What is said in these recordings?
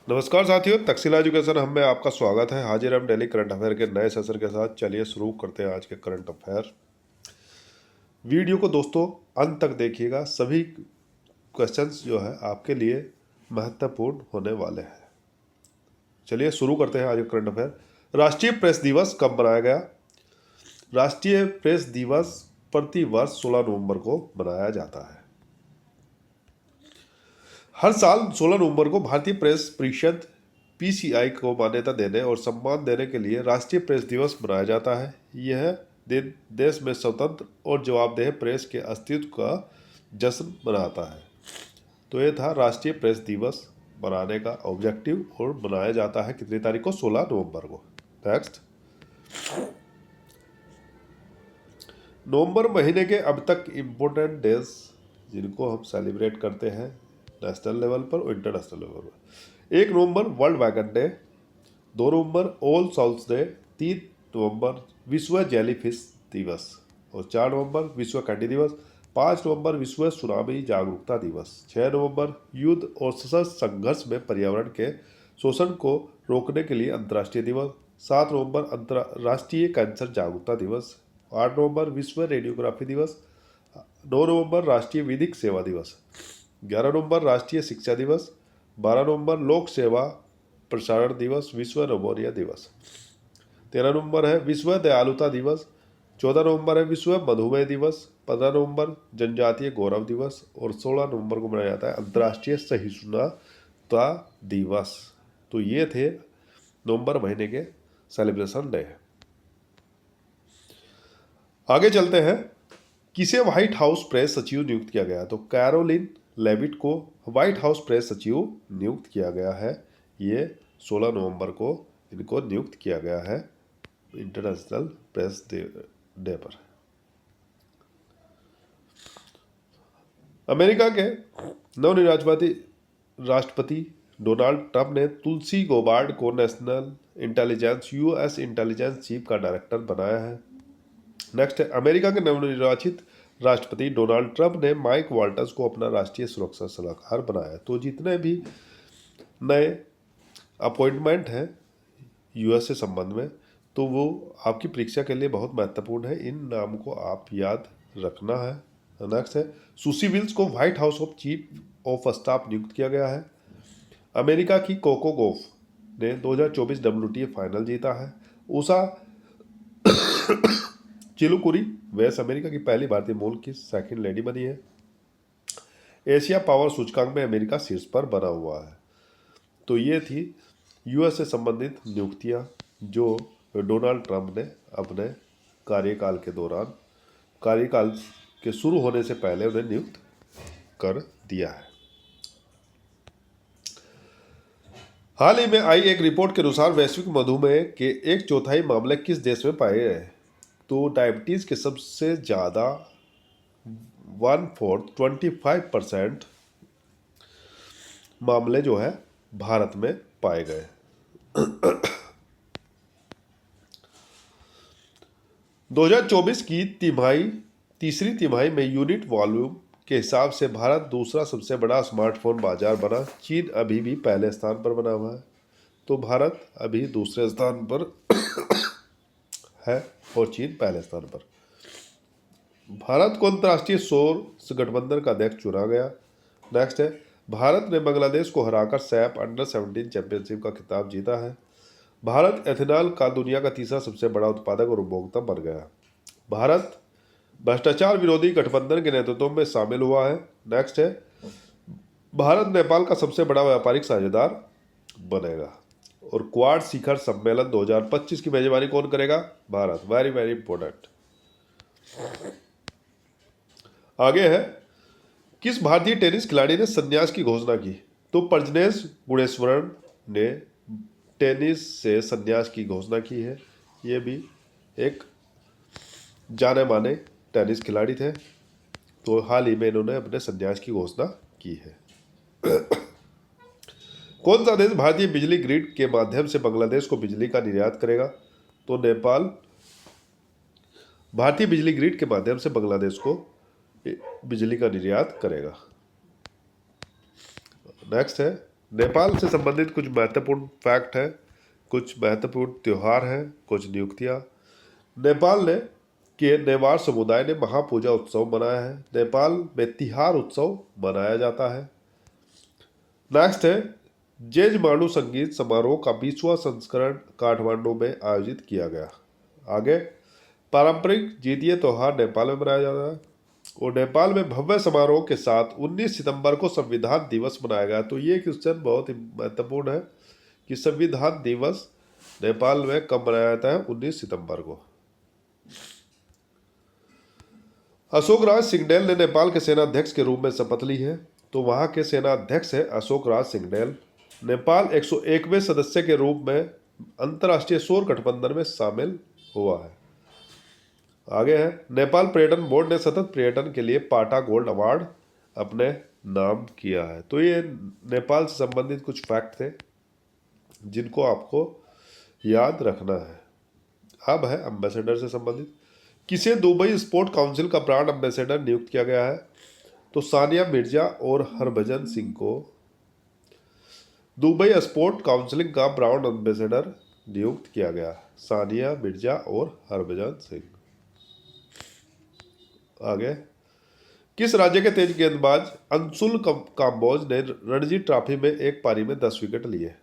नमस्कार साथियों, तकसीला एजुकेशन हम में आपका स्वागत है। हाजिर हम डेली करंट अफेयर के नए सेशन के साथ। चलिए शुरू करते हैं आज के करंट अफेयर। वीडियो को दोस्तों अंत तक देखिएगा, सभी क्वेश्चंस जो है आपके लिए महत्वपूर्ण होने वाले हैं। चलिए शुरू करते हैं आज के करंट अफेयर। राष्ट्रीय प्रेस दिवस कब मनाया गया? राष्ट्रीय प्रेस दिवस प्रतिवर्ष 16 नवंबर को मनाया जाता है। हर साल 16 नवंबर को भारतीय प्रेस परिषद पीसीआई को मान्यता देने और सम्मान देने के लिए राष्ट्रीय प्रेस दिवस मनाया जाता है। यह दिन देश में स्वतंत्र और जवाबदेह प्रेस के अस्तित्व का जश्न मनाता है। तो ये था राष्ट्रीय प्रेस दिवस मनाने का ऑब्जेक्टिव, और मनाया जाता है कितनी तारीख को? 16 नवंबर को। नेक्स्ट, नवंबर महीने के अब तक इम्पोर्टेंट डेज जिनको हम सेलिब्रेट करते हैं नेशनल लेवल पर और इंटरनेशनल लेवल पर। 1 नवंबर वर्ल्ड वैगन डे, 2 नवंबर ऑल साउल्स डे, 3 नवंबर विश्व जेलीफिश दिवस, और 4 नवंबर विश्व कैंडी दिवस, 5 नवंबर विश्व सुनामी जागरूकता दिवस, 6 नवंबर युद्ध और सशस्त्र संघर्ष में पर्यावरण के शोषण को रोकने के लिए अंतर्राष्ट्रीय दिवस, 7 नवंबर अंतर्राष्ट्रीय कैंसर जागरूकता दिवस, 8 नवंबर विश्व रेडियोग्राफी दिवस, 9 नवंबर राष्ट्रीय विधिक सेवा दिवस, 11 नवंबर राष्ट्रीय शिक्षा दिवस, 12 नवंबर लोक सेवा प्रसारण दिवस, विश्व नमोनिया दिवस, 13 नवंबर है विश्व दयालुता दिवस, 14 नवंबर है विश्व मधुमेह दिवस, 15 नवंबर जनजातीय गौरव दिवस, और 16 नवंबर को मनाया जाता है अंतर्राष्ट्रीय सहिष्णुता दिवस। तो ये थे नवंबर महीने के सेलिब्रेशन डे। आगे चलते हैं। किसे व्हाइट हाउस प्रेस सचिव नियुक्त किया गया? तो कैरोलिन लेविट को व्हाइट हाउस प्रेस सचिव नियुक्त किया गया है। ये 16 नवंबर को इनको नियुक्त किया गया है इंटरनेशनल प्रेस डे पर। अमेरिका के नवनिर्वाचित राष्ट्रपति डोनाल्ड ट्रंप ने तुलसी गोबार्ड को national intelligence US intelligence chief का डायरेक्टर बनाया है। नेक्स्ट है, अमेरिका के नवनिर्वाचित राष्ट्रपति डोनाल्ड ट्रंप ने माइक वाल्टर्स को अपना राष्ट्रीय सुरक्षा सलाहकार बनाया। तो जितने भी नए अपॉइंटमेंट हैं यूएस से संबंध में, तो वो आपकी परीक्षा के लिए बहुत महत्वपूर्ण है। इन नाम को आप याद रखना है। नेक्स्ट है, सुसी विल्स को white house of chief of staff नियुक्त किया गया है। अमेरिका की कोको गोफ ने 2024 WTA फाइनल जीता है। उषा चिलुकुरी वेस्ट अमेरिका की पहली भारतीय मूल की सेकंड लेडी बनी है। एशिया पावर सूचकांक में अमेरिका शीर्ष पर बना हुआ है। तो ये थी यूएस से संबंधित नियुक्तियां जो डोनाल्ड ट्रंप ने अपने कार्यकाल के दौरान, कार्यकाल के शुरू होने से पहले उन्हें नियुक्त कर दिया है। हाल ही में आई एक रिपोर्ट के अनुसार वैश्विक मधुमेह के 1/4 मामले किस देश में पाए गए? तो डायबिटीज़ के सबसे ज़्यादा 1/4 25% मामले जो है भारत में पाए गए। 2024 की तीसरी तिमाही में यूनिट वॉल्यूम के हिसाब से भारत दूसरा सबसे बड़ा स्मार्टफोन बाजार बना। चीन अभी भी पहले स्थान पर बना हुआ है। तो भारत अभी दूसरे स्थान पर है और चीन पहले स्थान पर। भारत को अंतर्राष्ट्रीय सौर गठबंधन का अध्यक्ष चुना गया। नेक्स्ट है, भारत ने बांग्लादेश को हराकर सैफ अंडर-17 चैंपियनशिप का खिताब जीता है। भारत एथेनॉल का दुनिया का तीसरा सबसे बड़ा उत्पादक और उपभोक्ता बन गया। भारत भ्रष्टाचार विरोधी गठबंधन के नेतृत्व में शामिल हुआ है। नेक्स्ट है, भारत नेपाल का सबसे बड़ा व्यापारिक साझेदार बनेगा। और क्वाड शिखर सम्मेलन 2025 की मेजबानी कौन करेगा? भारत। Very very important. आगे है, किस भारतीय टेनिस खिलाड़ी ने संन्यास की घोषणा की? तो प्रजनेश गुणेश्वरन ने टेनिस से संन्यास की घोषणा की है। ये भी एक जाने माने टेनिस खिलाड़ी थे। तो हाल ही में इन्होंने अपने संन्यास की घोषणा की है। कौन सा देश भारतीय बिजली ग्रिड के माध्यम से बांग्लादेश को बिजली का निर्यात करेगा? तो नेपाल भारतीय बिजली ग्रिड के माध्यम से बांग्लादेश को बिजली का निर्यात करेगा। नेक्स्ट है, नेपाल से संबंधित कुछ महत्वपूर्ण फैक्ट है, कुछ महत्वपूर्ण त्यौहार हैं, कुछ नियुक्तियां। नेपाल ने के नेवार समुदाय ने महापूजा उत्सव मनाया है। नेपाल में तिहार उत्सव मनाया जाता है। नेक्स्ट है जेजमाडू संगीत समारोह का 20वां संस्करण काठमांडू में आयोजित किया गया। आगे पारंपरिक जीतीय त्योहार नेपाल में मनाया जाता है और नेपाल में भव्य समारोह के साथ 19 सितंबर को संविधान दिवस मनाया गया। तो ये क्वेश्चन बहुत ही महत्वपूर्ण है कि संविधान दिवस नेपाल में कब मनाया जाता है? 19 सितंबर को। अशोक राज सिंगडेल ने नेपाल के सेनाध्यक्ष के रूप में शपथ ली है। तो वहां के सेनाध्यक्ष है अशोक राज सिंगडेल। नेपाल 101वें सदस्य के रूप में अंतर्राष्ट्रीय सौर गठबंधन में शामिल हुआ है। आगे है नेपाल पर्यटन बोर्ड ने सतत पर्यटन के लिए पाटा गोल्ड अवार्ड अपने नाम किया है। तो ये नेपाल से संबंधित कुछ फैक्ट थे जिनको आपको याद रखना है। अब है एम्बेसडर से संबंधित। किसे दुबई स्पोर्ट काउंसिल का ब्रांड एम्बेसडर नियुक्त किया गया है? तो सानिया मिर्जा और हरभजन सिंह को दुबई स्पोर्ट काउंसिल का ब्रांड एम्बेसडर नियुक्त किया गया। सानिया मिर्जा और हरभजन सिंह। आगे किस राज्य के तेज गेंदबाज अंशुल काम्बोज ने रणजी ट्रॉफी में एक पारी में 10 विकेट लिए?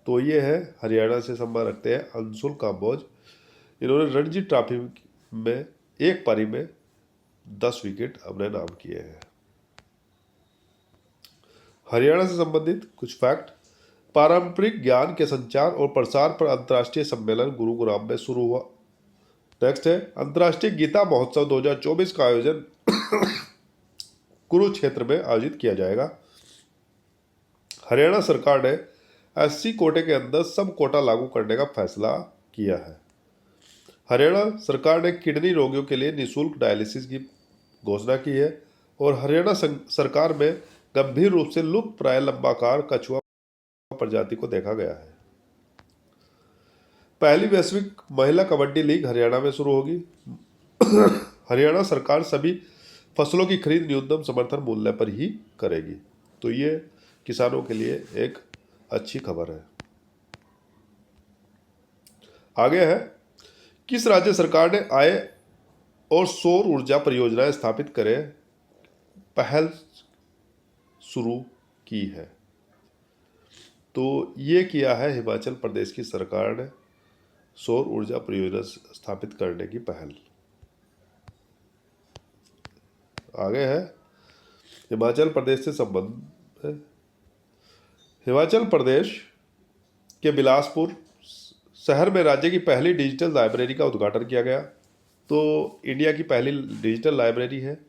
तो ये है हरियाणा से संबंध रखते हैं अंशुल काम्बोज। इन्होंने रणजी ट्रॉफी में एक पारी में 10 विकेट अपने नाम किए हैं। हरियाणा से संबंधित कुछ फैक्ट। पारंपरिक ज्ञान के संचार और प्रसार पर अंतर्राष्ट्रीय सम्मेलन गुरुग्राम में शुरू हुआ। नेक्स्ट है अंतर्राष्ट्रीय गीता महोत्सव 2024 का आयोजन कुरुक्षेत्र में आयोजित किया जाएगा। हरियाणा सरकार ने एससी कोटे के अंदर सब कोटा लागू करने का फैसला किया है। हरियाणा सरकार ने किडनी रोगियों के लिए निःशुल्क डायलिसिस की घोषणा की है और हरियाणा सरकार में गंभीर रूप से लुप्त प्राय लंबाकार कछुआ प्रजाति को देखा गया है। पहली वैश्विक महिला कबड्डी लीग हरियाणा में शुरू होगी। हरियाणा सरकार सभी फसलों की खरीद न्यूनतम समर्थन मूल्य पर ही करेगी। तो ये किसानों के लिए एक अच्छी खबर है। आगे है किस राज्य सरकार ने आय और सौर ऊर्जा परियोजनाएं स्थापित करे पहल शुरू की है? तो ये किया है हिमाचल प्रदेश की सरकार ने सौर ऊर्जा परियोजना स्थापित करने की पहल। आगे है हिमाचल प्रदेश से संबंध है। हिमाचल प्रदेश के बिलासपुर शहर में राज्य की पहली डिजिटल लाइब्रेरी का उद्घाटन किया गया। तो इंडिया की पहली डिजिटल लाइब्रेरी है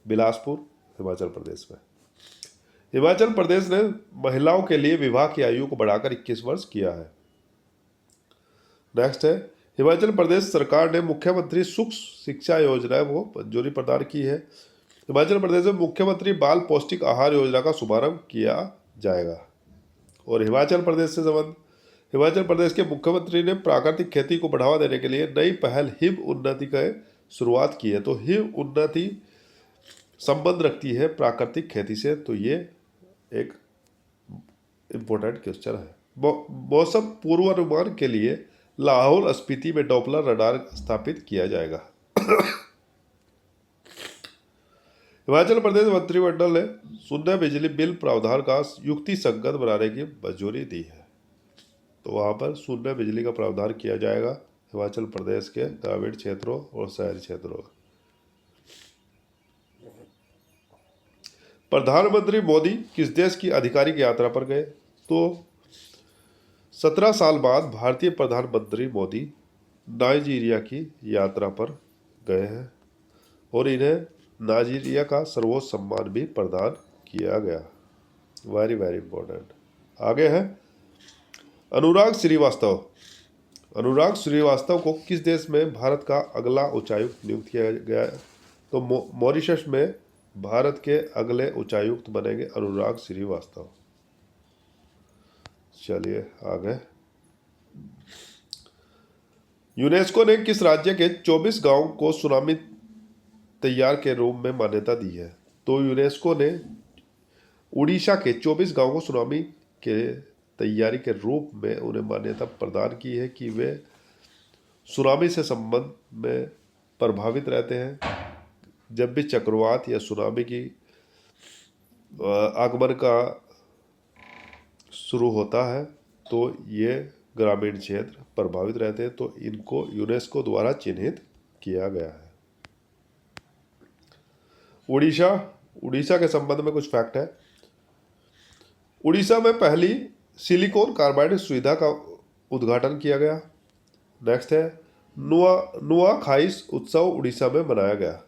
बिलासपुर हिमाचल प्रदेश में। हिमाचल प्रदेश ने महिलाओं के लिए विवाह की आयु को बढ़ाकर 21 वर्ष किया है। नेक्स्ट है हिमाचल प्रदेश सरकार ने मुख्यमंत्री सुख शिक्षा योजना को मंजूरी प्रदान की है। हिमाचल प्रदेश में मुख्यमंत्री बाल पौष्टिक आहार योजना का शुभारंभ किया जाएगा। और हिमाचल प्रदेश से संबंध हिमाचल प्रदेश के मुख्यमंत्री ने प्राकृतिक खेती को बढ़ावा देने के लिए नई पहल हिम उन्नति की शुरुआत की है। तो हिम उन्नति संबंध रखती है प्राकृतिक खेती से। तो ये एक इम्पोर्टेंट क्वेश्चन है। मौसम पूर्वानुमान के लिए लाहौल स्पीति में डॉपलर रडार स्थापित किया जाएगा। हिमाचल प्रदेश मंत्रिमंडल ने शून्य बिजली बिल प्रावधान का युक्ति संगत बनाने की मंजूरी दी है। तो वहाँ पर शून्य बिजली का प्रावधान किया जाएगा हिमाचल प्रदेश के ग्रामीण क्षेत्रों और शहरी क्षेत्रों में। प्रधानमंत्री मोदी किस देश की आधिकारिक यात्रा पर गए? तो 17 साल बाद भारतीय प्रधानमंत्री मोदी नाइजीरिया की यात्रा पर गए हैं और इन्हें नाइजीरिया का सर्वोच्च सम्मान भी प्रदान किया गया। Very very important. आगे है अनुराग श्रीवास्तव। अनुराग श्रीवास्तव को किस देश में भारत का अगला उच्चायुक्त नियुक्त किया गया है? तो मॉरिशस में भारत के अगले उच्चायुक्त बनेंगे अनुराग श्रीवास्तव। चलिए आगे। यूनेस्को ने किस राज्य के 24 गांव को सुनामी तैयार के रूप में मान्यता दी है? तो यूनेस्को ने उड़ीसा के 24 गांवों को सुनामी के तैयारी के रूप में उन्हें मान्यता प्रदान की है कि वे सुनामी से संबंध में प्रभावित रहते हैं। जब भी चक्रवात या सुनामी की आगमन का शुरू होता है तो ये ग्रामीण क्षेत्र प्रभावित रहते हैं, तो इनको यूनेस्को द्वारा चिन्हित किया गया है। उड़ीसा के संबंध में कुछ फैक्ट है। उड़ीसा में पहली सिलिकॉन कार्बाइड सुविधा का उद्घाटन किया गया। नेक्स्ट है नुआखाई उत्सव उड़ीसा में मनाया गया।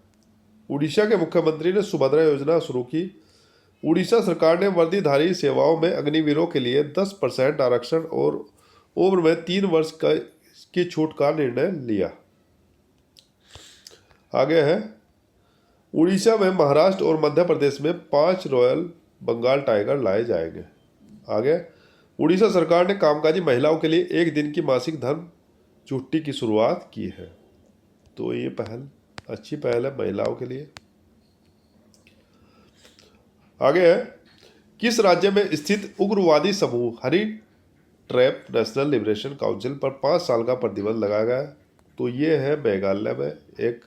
उड़ीसा के मुख्यमंत्री ने सुभद्रा योजना शुरू की। उड़ीसा सरकार ने वर्दीधारी सेवाओं में अग्निवीरों के लिए 10% आरक्षण और उम्र में 3 वर्ष की छूट का निर्णय लिया। आगे है उड़ीसा में महाराष्ट्र और मध्य प्रदेश में 5 रॉयल बंगाल टाइगर लाए जाएंगे। आगे उड़ीसा सरकार ने कामकाजी महिलाओं के लिए 1 दिन की मासिक धर्म छुट्टी की शुरुआत की है। तो ये पहल अच्छी पहल है महिलाओं के लिए। आगे है किस राज्य में स्थित उग्रवादी समूह honey trap national liberation council पर 5 साल का प्रतिबंध लगाया गया है? तो ये है मेघालय में एक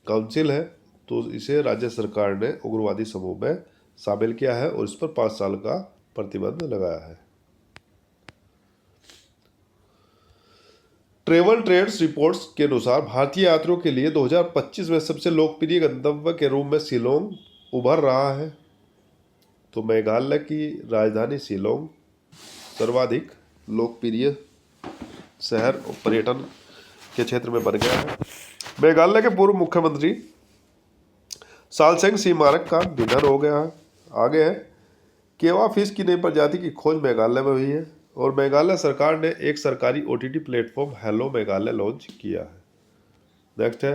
काउंसिल है, तो इसे राज्य सरकार ने उग्रवादी समूह में शामिल किया है और इस पर 5 साल का प्रतिबंध लगाया है। ट्रेवल ट्रेड्स रिपोर्ट्स के अनुसार भारतीय यात्रियों के लिए 2025 में सबसे लोकप्रिय गंतव्य के रूप में शिलोंग उभर रहा है। तो मेघालय की राजधानी शिलोंग सर्वाधिक लोकप्रिय शहर और पर्यटन के क्षेत्र में बन गया है। मेघालय के पूर्व मुख्यमंत्री सालसेंग सीमारक का निधन हो गया है। आगे है केवा फिश की नई प्रजाति की खोज मेघालय में हुई है और मेघालय सरकार ने एक सरकारी OTT platform hello Meghalaya launch किया है। नेक्स्ट है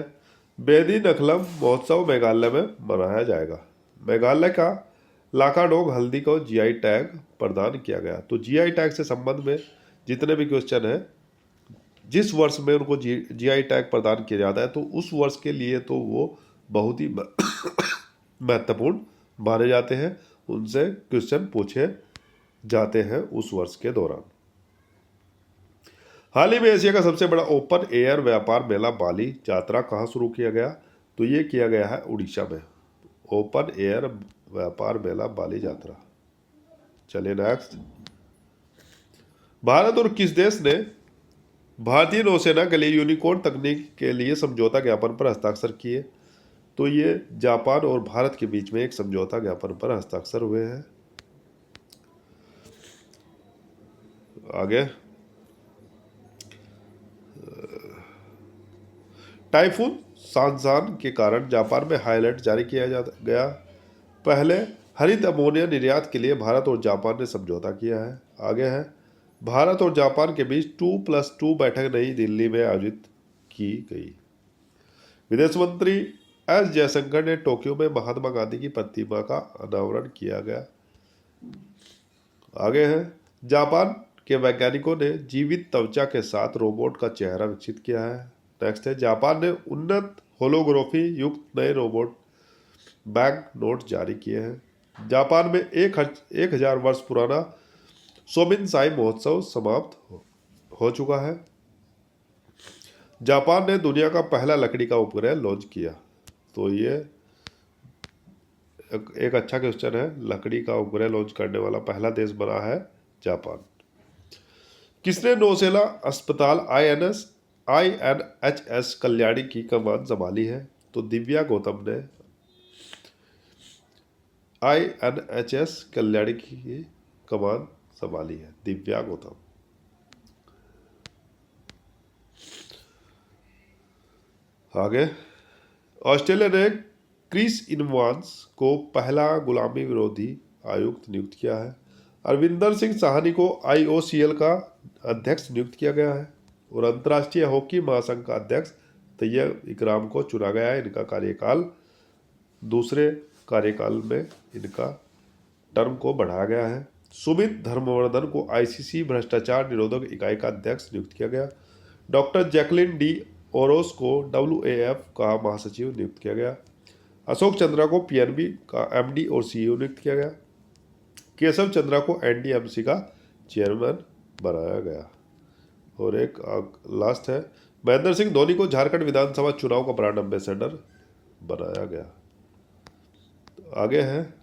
बेदी नखलम महोत्सव मेघालय में मनाया जाएगा। मेघालय का लाकाडोंग हल्दी को GI टैग प्रदान किया गया। तो GI टैग से संबंध में जितने भी क्वेश्चन हैं, जिस वर्ष में उनको GI टैग प्रदान किया जाता है तो उस वर्ष के लिए तो वो बहुत ही महत्वपूर्ण माने जाते हैं, उनसे क्वेश्चन पूछे जाते हैं उस वर्ष के दौरान। हाल ही में एशिया का सबसे बड़ा ओपन एयर व्यापार मेला बाली यात्रा कहाँ शुरू किया गया? तो ये किया गया है उड़ीसा में, ओपन एयर व्यापार मेला बाली यात्रा। चलिए नेक्स्ट, भारत और किस देश ने भारतीय नौसेना के लिए यूनिकॉर्न तकनीक के लिए समझौता ज्ञापन पर हस्ताक्षर किए? तो ये जापान और भारत के बीच में एक समझौता ज्ञापन पर हस्ताक्षर हुए हैं। आगे टाइफून सांसान के कारण जापान में हाई अलर्ट जारी किया गया। पहले हरित अमोनिया निर्यात के लिए भारत और जापान ने समझौता किया है। आगे है भारत और जापान के बीच 2+2 बैठक नई दिल्ली में आयोजित की गई। विदेश मंत्री एस जयशंकर ने टोक्यो में महात्मा गांधी की प्रतिमा का अनावरण किया गया। आगे है जापान के वैज्ञानिकों ने जीवित त्वचा के साथ रोबोट का चेहरा विकसित किया है। नेक्स्ट है जापान ने उन्नत होलोग्राफी युक्त नए रोबोट बैंक नोट जारी किए हैं। जापान में 1000 वर्ष पुराना सोमिनसाई महोत्सव समाप्त हो चुका है। जापान ने दुनिया का पहला लकड़ी का उपग्रह लॉन्च किया। तो ये एक अच्छा क्वेश्चन है, लकड़ी का उपग्रह लॉन्च करने वाला पहला देश बना है जापान। किसने नौसेना अस्पताल INHS कल्याणी की कमान संभाली है? तो दिव्या गौतम ने INHS कल्याणी की कमान संभाली है, दिव्या गौतम। आगे ऑस्ट्रेलिया ने क्रिस इवांस को पहला गुलामी विरोधी आयुक्त नियुक्त किया है। अरविंदर सिंह साहनी को IOCL का अध्यक्ष नियुक्त किया गया है और अंतर्राष्ट्रीय हॉकी महासंघ का अध्यक्ष तैयब इकराम को चुना गया है। इनका कार्यकाल दूसरे कार्यकाल में इनका टर्म को बढ़ाया गया है। सुमित धर्मवर्धन को ICC भ्रष्टाचार निरोधक इकाई का अध्यक्ष नियुक्त किया गया। डॉक्टर जैकलिन डी ओरोस को WAF का महासचिव नियुक्त किया गया। अशोक चंद्रा को PNB का MD और CEO नियुक्त किया गया। केशव चंद्रा को एनडीएमसी का चेयरमैन बनाया गया। और एक लास्ट है, महेंद्र सिंह धोनी को झारखंड विधानसभा चुनाव का ब्रांड एम्बेसडर बनाया गया। आगे है,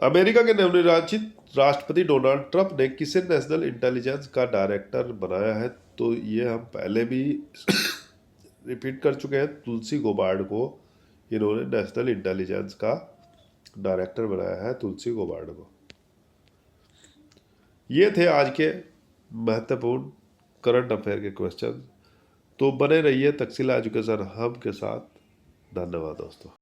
अमेरिका के नवनिर्वाचित राष्ट्रपति डोनाल्ड ट्रंप ने किसे नेशनल इंटेलिजेंस का डायरेक्टर बनाया है? तो ये हम पहले भी रिपीट कर चुके हैं, तुलसी गबार्ड को इन्होंने नेशनल इंटेलिजेंस का डायरेक्टर बनाया है, तुलसी गबार्ड को। ये थे आज के महत्वपूर्ण करंट अफेयर के क्वेश्चन। तो बने रहिए तक्षशिला एजुकेशन हब के साथ। धन्यवाद दोस्तों।